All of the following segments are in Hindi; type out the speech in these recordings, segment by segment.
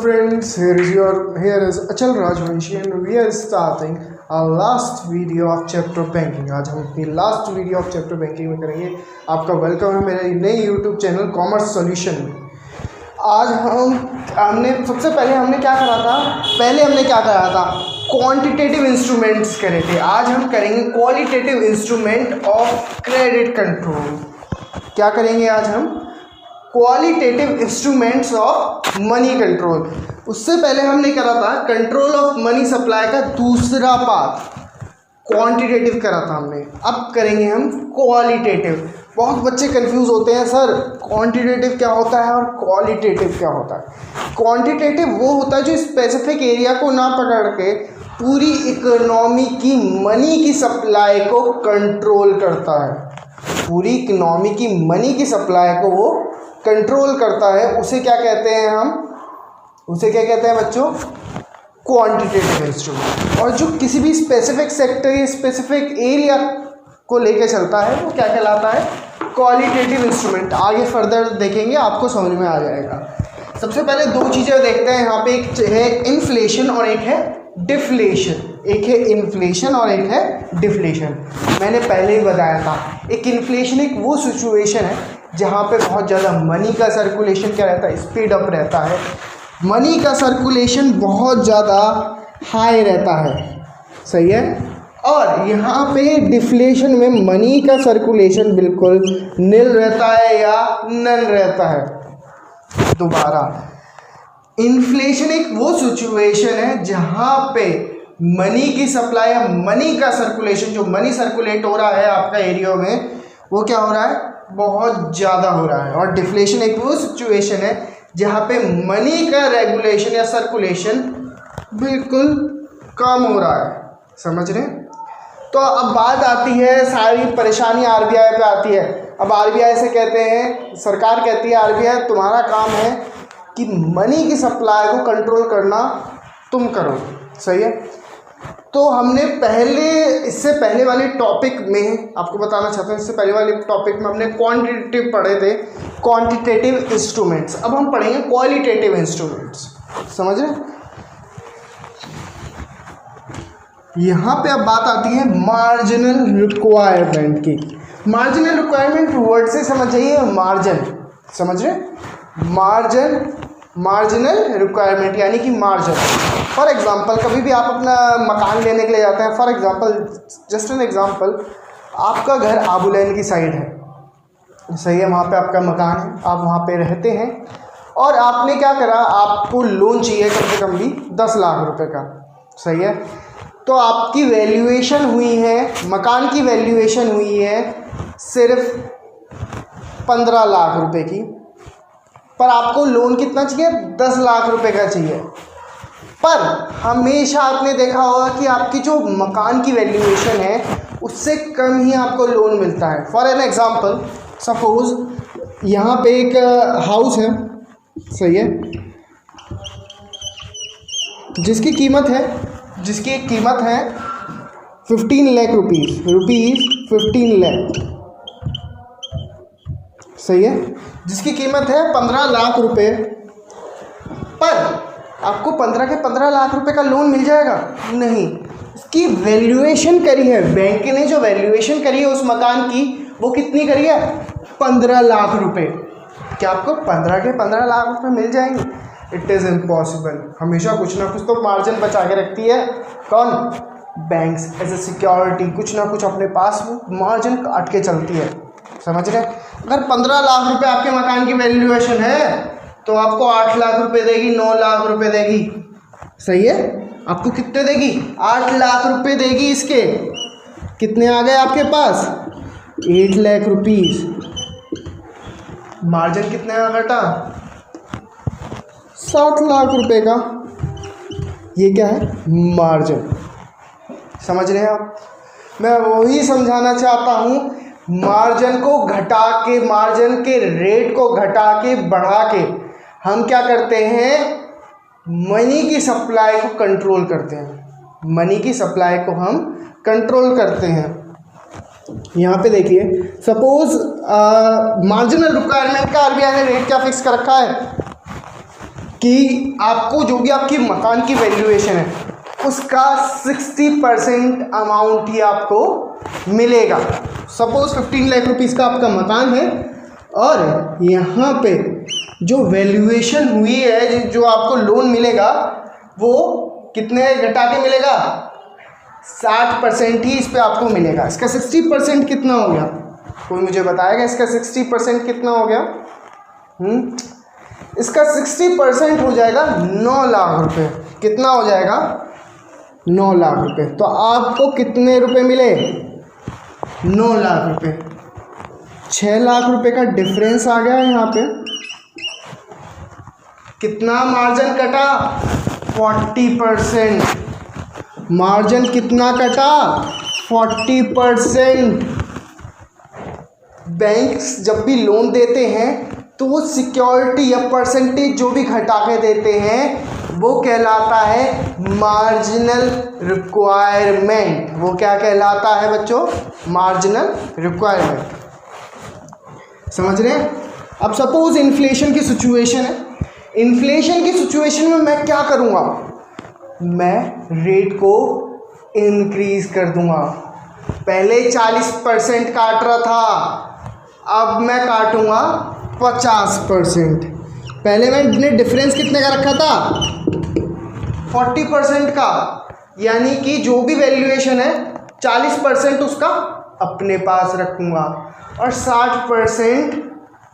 friends, here is Achal Rajvanshi and we are starting our last video of chapter banking। आज हम अपनी last video of chapter banking में करेंगे। आपका वेलकम है मेरे नए यूट्यूब चैनल कॉमर्स सॉल्यूशन में। आज हमने सबसे पहले हमने क्या करा था, क्वांटिटेटिव इंस्ट्रूमेंट्स करे थे। आज हम करेंगे qualitative instrument of credit control. क्या करेंगे आज हम? Qualitative instruments of money control. उससे पहले हमने करा था कंट्रोल ऑफ मनी सप्लाई का दूसरा पार्ट, क्वांटिटेटिव करा था हमने। अब करेंगे हम क्वालिटेटिव। बहुत बच्चे कंफ्यूज होते हैं, सर क्वांटिटेटिव क्या होता है और क्वालिटेटिव क्या होता है। क्वांटिटेटिव वो होता है जो स्पेसिफिक एरिया को ना पकड़ के पूरी इकोनॉमी की मनी की सप्लाई को कंट्रोल करता है। पूरी इकोनॉमी की मनी की सप्लाई को वो कंट्रोल करता है। उसे क्या कहते हैं हम? उसे क्या कहते हैं बच्चों? Quantitative instrument. और जो किसी भी स्पेसिफिक सेक्टर या स्पेसिफिक एरिया को लेकर चलता है वो क्या कहलाता है? Qualitative instrument. आगे फर्दर देखेंगे, आपको समझ में आ जाएगा। सबसे पहले दो चीज़ें देखते हैं यहाँ पे, एक है इन्फ्लेशन और एक है डिफ्लेशन। एक है इन्फ्लेशन और एक है डिफ्लेशन। मैंने पहले ही बताया था, एक इन्फ्लेशन एक वो सिचुएशन है जहाँ पे बहुत ज़्यादा मनी का सर्कुलेशन क्या रहता है? स्पीड अप रहता है। मनी का सर्कुलेशन बहुत ज़्यादा हाई रहता है, सही है। और यहाँ पे डिफ्लेशन में मनी का सर्कुलेशन बिल्कुल नील रहता है या नन रहता है। दोबारा, इन्फ्लेशन एक वो सिचुएशन है जहाँ पे मनी की सप्लाई या मनी का सर्कुलेशन, जो मनी सर्कुलेट हो रहा है आपका एरिया में, वो क्या हो रहा है? बहुत ज़्यादा हो रहा है। और डिफ्लेशन एक वो सिचुएशन है जहाँ पे मनी का रेगुलेशन या सर्कुलेशन बिल्कुल कम हो रहा है। समझ रहे? तो अब बात आती है, सारी परेशानी आरबीआई पे आती है। अब आरबीआई से कहते हैं, सरकार कहती है आरबीआई तुम्हारा काम है कि मनी की सप्लाई को कंट्रोल करना तुम करो, सही है। तो हमने इससे पहले वाले टॉपिक में आपको बताना चाहता हूँ, इससे पहले वाले टॉपिक में हमने क्वांटिटेटिव पढ़े थे, क्वांटिटेटिव इंस्ट्रूमेंट्स। अब हम पढ़ेंगे क्वालिटेटिव इंस्ट्रूमेंट्स। समझ रहे? यहाँ पे अब बात आती है मार्जिनल रिक्वायरमेंट की। मार्जिनल रिक्वायरमेंट वर्ड से समझ जाइए, मार्जिन। समझ रहे? मार्जिनल रिक्वायरमेंट यानी कि मार्जिन। फॉर एग्जांपल, कभी भी आप अपना मकान लेने के लिए जाते हैं, for example, just an example, आपका घर आबूलैन की साइड है, सही है। वहाँ पे आपका मकान है, आप वहाँ पे रहते हैं और आपने क्या करा, आपको लोन चाहिए कम से कम भी 10 लाख रुपए का, सही है। तो आपकी वैल्यूएशन हुई है, मकान की वैल्यूएशन हुई है सिर्फ 15 लाख रुपए की, पर आपको लोन कितना चाहिए? 10 लाख रुपए का चाहिए। पर हमेशा आपने देखा होगा कि आपकी जो मकान की वैल्यूएशन है उससे कम ही आपको लोन मिलता है। फॉर एन एग्जांपल, सपोज यहाँ पे एक हाउस है, सही है, जिसकी कीमत है 15 लाख रुपीज़ 15 लाख, सही है, जिसकी कीमत है 15 लाख रुपए। पर आपको 15 लाख रुपए का लोन मिल जाएगा? नहीं। इसकी वैल्यूएशन करी है, बैंक ने जो वैल्यूएशन करी है उस मकान की, वो कितनी करी है? 15 लाख रुपए। क्या आपको 15 लाख रुपए मिल जाएंगे? It is impossible. हमेशा कुछ ना कुछ तो मार्जिन बचा के रखती है कौन? बैंक्स। एज ए सिक्योरिटी कुछ ना कुछ अपने पास मार्जिन काट के चलती है। समझ रहे? अगर 15 लाख रुपए आपके मकान की वैल्यूएशन है तो आपको 8 लाख रुपए देगी, 9 लाख रुपए देगी, सही है। आपको कितने देगी? 8 लाख रुपए देगी। इसके कितने आ गए आपके पास? 8 लाख रुपीज़। मार्जिन कितने का घटा? 7 लाख रुपए का। ये क्या है? मार्जिन। समझ रहे हैं आप? मैं वही समझाना चाहता हूँ, मार्जिन को घटा के, मार्जिन के रेट को घटा के बढ़ा के हम क्या करते हैं? मनी की सप्लाई को कंट्रोल करते हैं। मनी की सप्लाई को हम कंट्रोल करते हैं। यहाँ पे देखिए, सपोज मार्जिनल रिक्वायरमेंट का आरबीआई ने रेट क्या फिक्स कर रखा है? कि आपको जो भी आपकी मकान की वैल्यूएशन है उसका 60% अमाउंट ही आपको मिलेगा। सपोज 15 लाख रुपीज़ का आपका मकान है और यहाँ पे जो वैल्यूएशन हुई है, जो आपको लोन मिलेगा वो कितने घटा के मिलेगा, 60% ही इस पे आपको मिलेगा। इसका 60% कितना हो गया, कोई मुझे बताएगा इसका 60% कितना हो गया? इसका 60% हो जाएगा 9 लाख रुपए। कितना हो जाएगा? 9 लाख रुपए। तो आपको कितने रुपए मिले? 9 लाख रुपए। 6 लाख रुपए का डिफरेंस आ गया यहाँ पे। कितना मार्जिन कटा? 40%। मार्जिन कितना कटा? 40%। बैंक्स जब भी लोन देते हैं तो वो सिक्योरिटी या परसेंटेज जो भी घटा के देते हैं वो कहलाता है मार्जिनल रिक्वायरमेंट। वो क्या कहलाता है बच्चों? Marginal requirement. समझ रहे हैं? अब सपोज इन्फ्लेशन की सिचुएशन है। इन्फ्लेशन की सिचुएशन में मैं क्या करूँगा? मैं रेट को इंक्रीज कर दूंगा। पहले 40% काट रहा था, अब मैं काटूंगा 50%। पहले मैंने डिफरेंस कितने का रखा था? 40% का। यानी कि जो भी वैल्यूएशन है 40% उसका अपने पास रखूंगा और 60%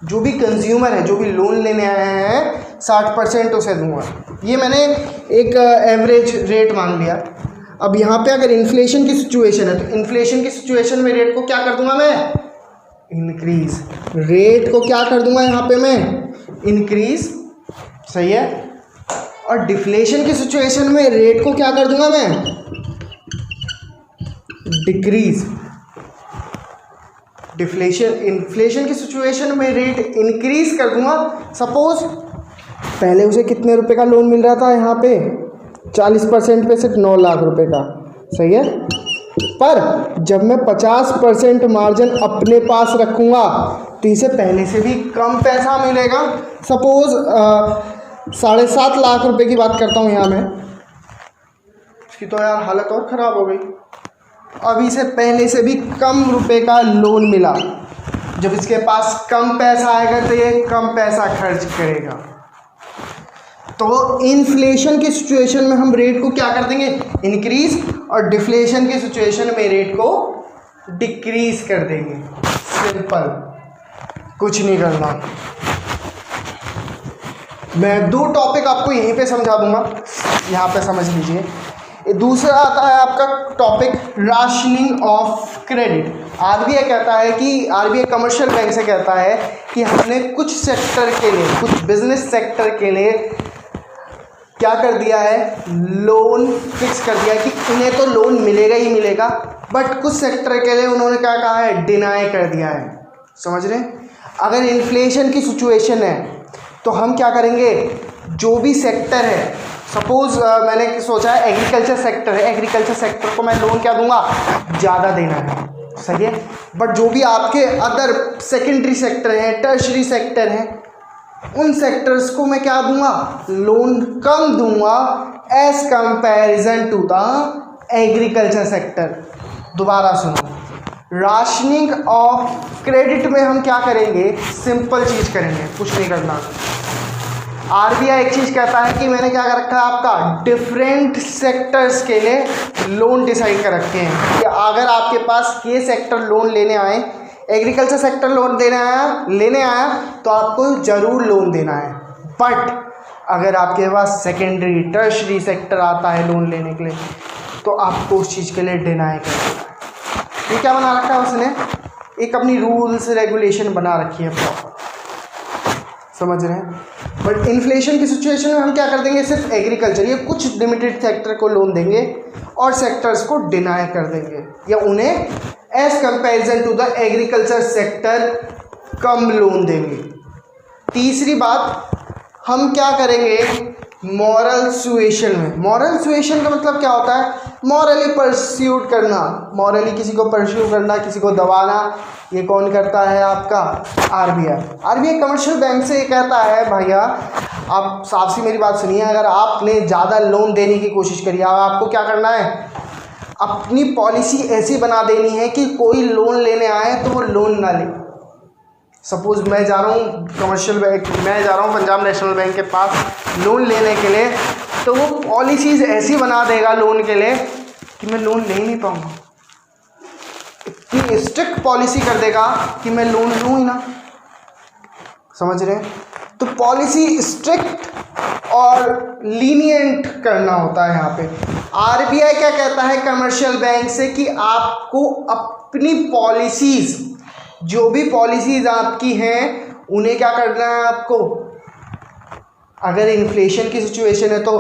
जो भी कंज्यूमर है, जो भी लोन लेने आए हैं, 60% उसे दूंगा। ये मैंने एक एवरेज रेट मान लिया। अब यहाँ पे अगर इन्फ्लेशन की सिचुएशन है तो इन्फ्लेशन की सिचुएशन में रेट को क्या कर दूंगा मैं? इंक्रीज। रेट को क्या कर दूंगा यहाँ पे मैं? इंक्रीज। सही है। और डिफ्लेशन की सिचुएशन में रेट को क्या कर दूंगा मैं? डिक्रीज। डिफ्लेशन इन्फ्लेशन की सिचुएशन में रेट इंक्रीज कर दूंगा। सपोज पहले उसे कितने रुपए का लोन मिल रहा था यहाँ पे? 40% पे सिर्फ 9 लाख रुपए का। सही है। पर जब मैं 50% मार्जिन अपने पास रखूँगा तो इसे पहले से भी कम पैसा मिलेगा। सपोज 7.5 लाख रुपए की बात करता हूँ यहाँ मैं। इसकी तो यार हालत और ख़राब हो गई। अब इसे पहले से भी कम रुपए का लोन मिला। जब इसके पास कम पैसा आएगा तो ये कम पैसा खर्च करेगा। तो इन्फ्लेशन की सिचुएशन में हम रेट को क्या कर देंगे? इंक्रीज। और डिफ्लेशन की सिचुएशन में रेट को डिक्रीज कर देंगे। सिंपल, कुछ नहीं करना। मैं 2 टॉपिक आपको यहीं पे समझा दूंगा, यहाँ पे समझ लीजिए। दूसरा आता है आपका topic rationing of credit. RBI कहता है कि आरबीआई कमर्शियल बैंक से कहता है कि हमने कुछ सेक्टर के लिए, कुछ बिजनेस सेक्टर के लिए क्या कर दिया है? लोन फिक्स कर दिया कि उन्हें तो लोन मिलेगा ही मिलेगा, बट कुछ सेक्टर के लिए उन्होंने क्या कहा है? डिनाई कर दिया है। समझ रहे हैं? अगर इन्फ्लेशन की सिचुएशन है तो हम क्या करेंगे? जो भी सेक्टर है, सपोज मैंने सोचा है एग्रीकल्चर सेक्टर है, एग्रीकल्चर सेक्टर को मैं लोन क्या दूंगा? ज़्यादा देना है। सही है। बट जो भी आपके अदर सेकेंडरी सेक्टर हैं, टर्शरी सेक्टर हैं, उन सेक्टर्स को मैं क्या दूंगा? लोन कम दूंगा as comparison to the agriculture sector. दोबारा सुनो, राशनिंग ऑफ क्रेडिट में हम क्या करेंगे? सिंपल चीज करेंगे, कुछ नहीं करना। आरबीआई एक चीज कहता है कि मैंने क्या कर रखा है आपका? डिफरेंट सेक्टर्स के लिए लोन डिसाइड कर रखे हैं कि अगर आपके पास ये सेक्टर लोन लेने आए, एग्रीकल्चर सेक्टर लोन लेने आया तो आपको ज़रूर लोन देना है। बट अगर आपके पास सेकेंडरी टर्शरी सेक्टर आता है लोन लेने के लिए तो आपको उस चीज़ के लिए डिनाई कर देना है। ये क्या बना रखा है उसने? एक अपनी रूल्स रेगुलेशन बना रखी है प्रॉपर। समझ रहे हैं? बट इन्फ्लेशन की सिचुएशन में हम क्या कर देंगे? सिर्फ एग्रीकल्चर या कुछ लिमिटेड सेक्टर को लोन देंगे और सेक्टर्स को डिनाई कर देंगे या उन्हें as comparison to the agriculture sector कम लोन देंगे। तीसरी बात, हम क्या करेंगे? मॉरल सुएशन में। मॉरल सुएशन का मतलब क्या होता है? मॉरली परस्यूट करना, मॉरली किसी को परस्यू करना, किसी को दबाना। ये कौन करता है? आपका आरबीआई। आरबीआई कमर्शियल बैंक से ये कहता है, भैया आप साफ सी मेरी बात सुनिए, अगर आपने ज़्यादा लोन देने की कोशिश करी, अब आपको क्या करना है? अपनी पॉलिसी ऐसी बना देनी है कि कोई लोन लेने आए तो वो लोन ना ले। सपोज़ मैं जा रहा हूँ कमर्शियल बैंक, मैं जा रहा हूँ पंजाब नेशनल बैंक के पास लोन लेने के लिए, तो वो पॉलिसीज़ ऐसी बना देगा लोन के लिए कि मैं लोन ले ही नहीं पाऊँगा। इतनी स्ट्रिक्ट पॉलिसी कर देगा कि मैं लोन लूँ ही ना। समझ रहे हैं? तो पॉलिसी स्ट्रिक्ट और लीनियंट करना होता है यहाँ पे। आरबीआई क्या कहता है कमर्शियल बैंक से कि आपको अपनी पॉलिसीज़, जो भी पॉलिसीज़ आपकी हैं, उन्हें क्या करना है आपको? अगर इन्फ्लेशन की सिचुएशन है तो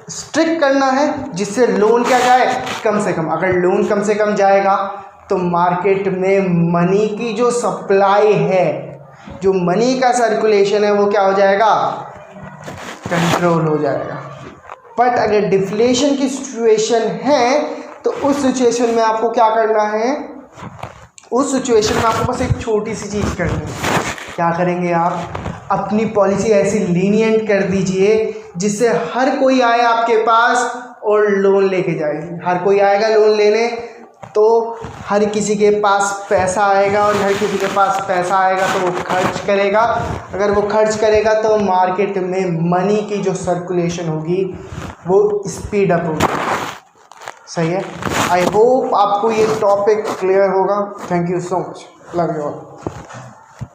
स्ट्रिक्ट करना है, जिससे लोन क्या जाए? कम से कम। अगर लोन कम से कम जाएगा तो मार्केट में मनी की जो सप्लाई है, जो मनी का सर्कुलेशन है, वो क्या हो जाएगा? कंट्रोल हो जाएगा। बट अगर डिफ्लेशन की सिचुएशन है तो उस सिचुएशन में आपको क्या करना है? उस सिचुएशन में आपको बस एक छोटी सी चीज़ करनी है। क्या करेंगे आप? अपनी पॉलिसी ऐसी लीनियंट कर दीजिए जिससे हर कोई आए आपके पास और लोन लेके जाए। हर कोई आएगा लोन लेने, तो हर किसी के पास पैसा आएगा, और हर किसी के पास पैसा आएगा तो वो खर्च करेगा। अगर वो खर्च करेगा तो मार्केट में मनी की जो सर्कुलेशन होगी वो स्पीड अप होगी। सही है? आई होप आपको ये टॉपिक क्लियर होगा। Thank you so much. Love you all.